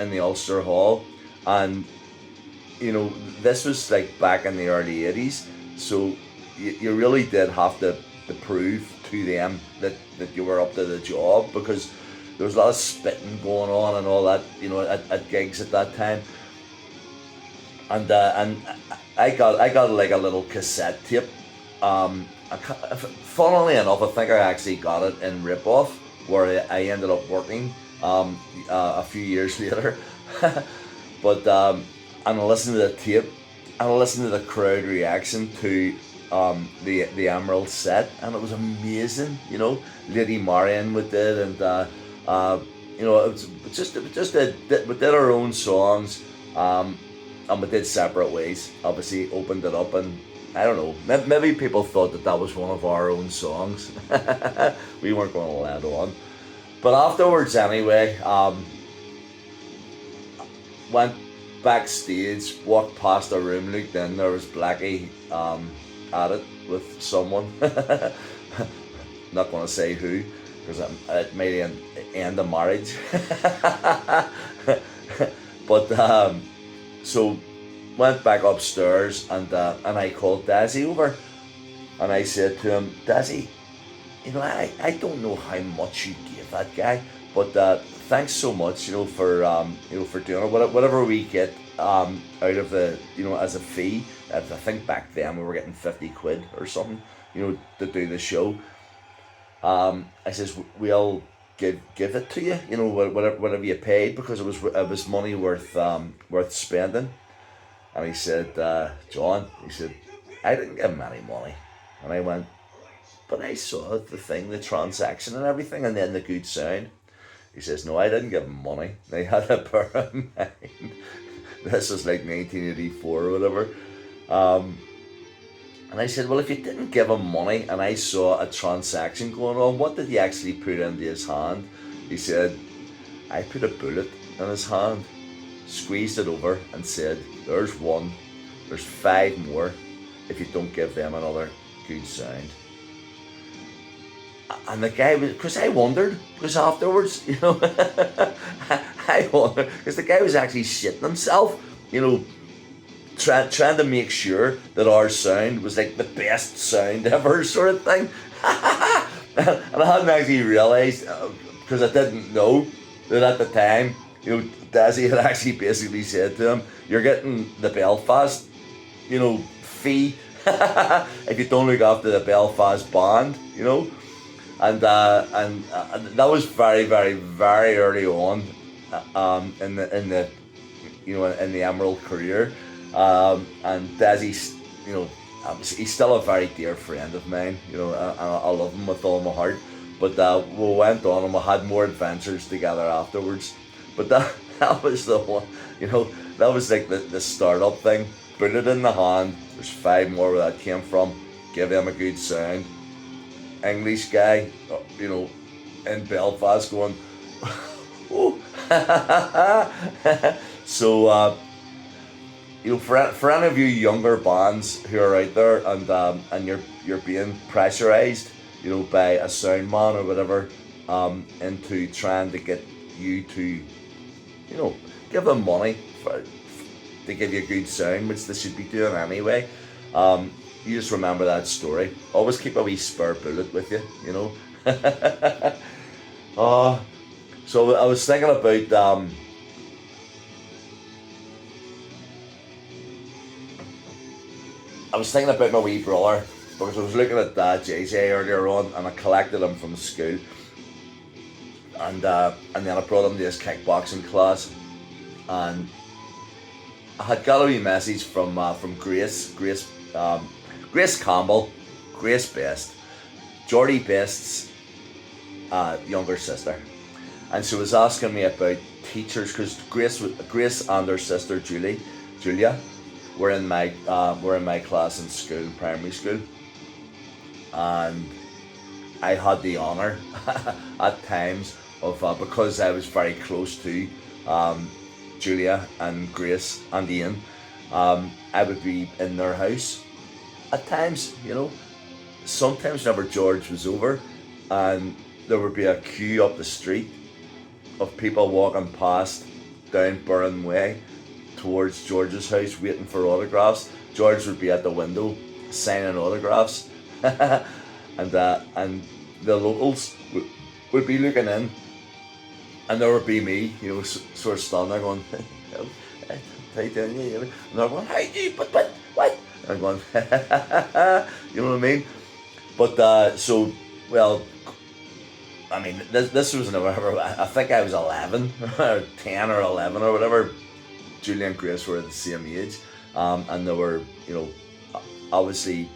in the Ulster Hall, and this was like back in the early '80s, so you really did have to prove to them that you were up to the job, because there was a lot of spitting going on and all that, at gigs at that time, and I got like a little cassette tape. Funnily enough, I think I actually got it in Ripoff, where I ended up working a few years later. But and I listened to the tape, and I listened to the crowd reaction to the Emerald set, and it was amazing. Lady Marion we did, and it was just we did our own songs, and we did separate ways. Obviously, opened it up, and I don't know. Maybe people thought that was one of our own songs. We weren't going to let on. But afterwards, anyway, went backstage, walked past a room, looked in. There was Blackie at it with someone. Not going to say who, because it may end a marriage. But so went back upstairs, and I called Dazzy over, and I said to him, Dazzy, I don't know how much you gave that guy, but thanks so much, for doing it. Whatever we get out of the, as a fee. I think back then we were getting 50 quid or something, to do the show. I says, we'll give it to you, whatever you paid, because it was money worth spending. And he said, John, I didn't give him any money. And I went, but I saw the thing, the transaction and everything, and then the good sound. He says, no, I didn't give him money. And I had to bear in mind, this was like 1984 or whatever. And I said, well, if you didn't give him money and I saw a transaction going on, what did he actually put into his hand? He said, I put a bullet in his hand, squeezed it over, and said, there's one, there's 5 more if you don't give them another good sound. And the guy was, because I wondered, because afterwards, I wondered, because the guy was actually shitting himself, trying to make sure that our sound was like the best sound ever, sort of thing. And I hadn't actually realised, because I didn't know that at the time, Dazzy had actually basically said to him, you're getting the Belfast, fee, if you don't look after the Belfast band, and that was very, very, very early on, in the Emerald career, and Dazzy's, he's still a very dear friend of mine, and I love him with all my heart. But we went on and we had more adventures together afterwards. But that was the one, that was like the start-up thing. Put it in the hand, there's 5 more where that came from, give him a good sound. English guy, in Belfast going, oh. So, for any of you younger bands who are out there and you're being pressurized, by a sound man or whatever, into trying to get you to, give them money to give you a good sound, which they should be doing anyway. You just remember that story. Always keep a wee spare bullet with you, So I was thinking about my wee brother, because I was looking at JJ earlier on, and I collected him from school, and then I brought him to his kickboxing class, and I had got a wee message from Grace Campbell, Grace Best, Geordie Best's younger sister, and she was asking me about teachers, because Grace and her sister Julia were in my class in school, primary school, and I had the honour at times of, because I was very close to Julia and Grace and Ian, I would be in their house at times, sometimes whenever George was over, and there would be a queue up the street of people walking past down Burren Way towards George's house waiting for autographs. George would be at the window signing autographs, and the locals would be looking in, and there would be me, sort of standing there going, how you doing? And they're going, hey, but what? And I'm going, you know what I mean? But so, well, I mean, this was never. I think I was 11 or 10 or 11 or whatever. Julie and Grace were the same age, and they were, obviously,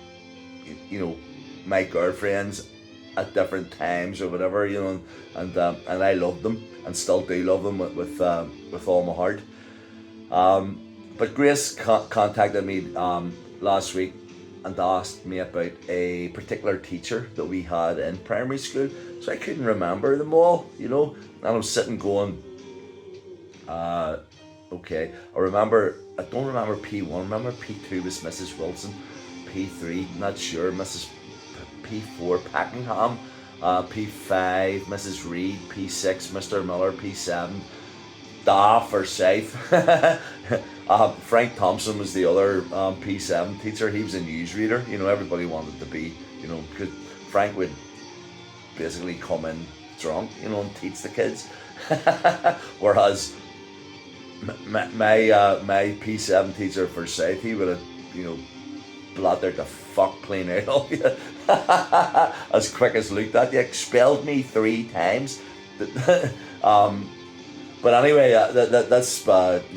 my girlfriends at different times or whatever, and I loved them and still do love them with all my heart. But Grace contacted me last week and asked me about a particular teacher that we had in primary school. So I couldn't remember them all, and I was sitting going, okay, I don't remember P1, I remember P2 was Mrs. Wilson, P3, not sure, Mrs. P4 Packingham, P5 Mrs. Reed, P6 Mr. Miller, P7 Da Forsyth. Frank Thompson was the other P7 teacher. He was a newsreader. Everybody wanted to be, because Frank would basically come in drunk, and teach the kids. Whereas my P7 teacher Forsyth, he would have, blotted the fuck clean out of you as quick as looked at you. Expelled me 3 times. But anyway, that's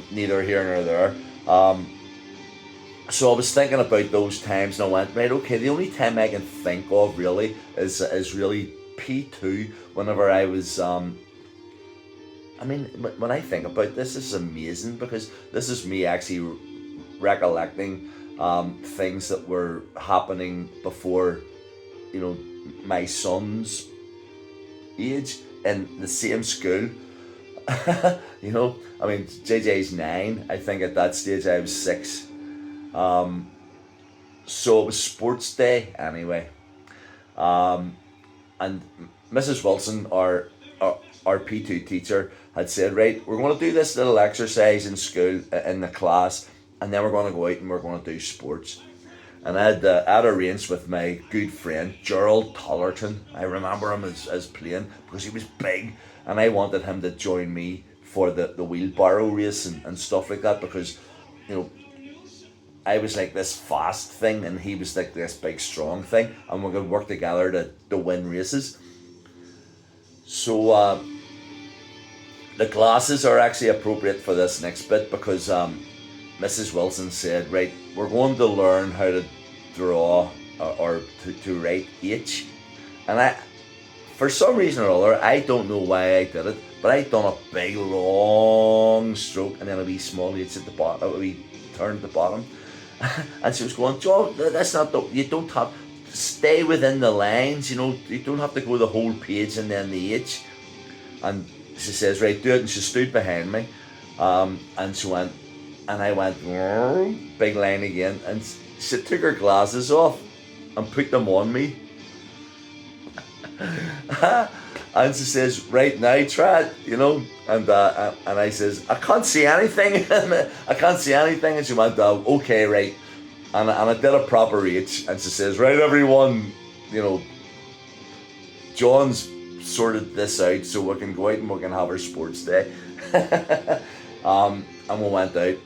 neither here nor there. So I was thinking about those times, and I went, right, okay, the only time I can think of really is really P2, whenever I was, when I think about this is amazing, because this is me actually recollecting things that were happening before, my son's age in the same school. JJ's 9. I think at that stage I was 6. So it was sports day anyway. And Mrs. Wilson, our P2 teacher, had said, right, we're going to do this little exercise in school, in the class, and then we're going to go out and we're going to do sports. And I had arranged with my good friend Gerald Tollerton. I remember him as playing because he was big, and I wanted him to join me for the wheelbarrow race and stuff like that, because I was like this fast thing and he was like this big strong thing, and we're going to work together to win races. So the glasses are actually appropriate for this next bit, because Mrs. Wilson said, right, we're going to learn how to draw or to write H. And for some reason or other, I don't know why I did it, but I done a big long stroke and then a wee small H at the bottom, a wee turn at the bottom. And she was going, Joe, that's not you don't have to stay within the lines, you don't have to go the whole page and then the H. And she says, right, do it. And she stood behind me, and she went, and I went, big line again, and she took her glasses off and put them on me. And she says, right, now try it, and I says, I can't see anything. I can't see anything. And she went, okay, right. And I did a proper H, and she says, right, everyone, John's sorted this out so we can go out and we can have our sports day. And we went out,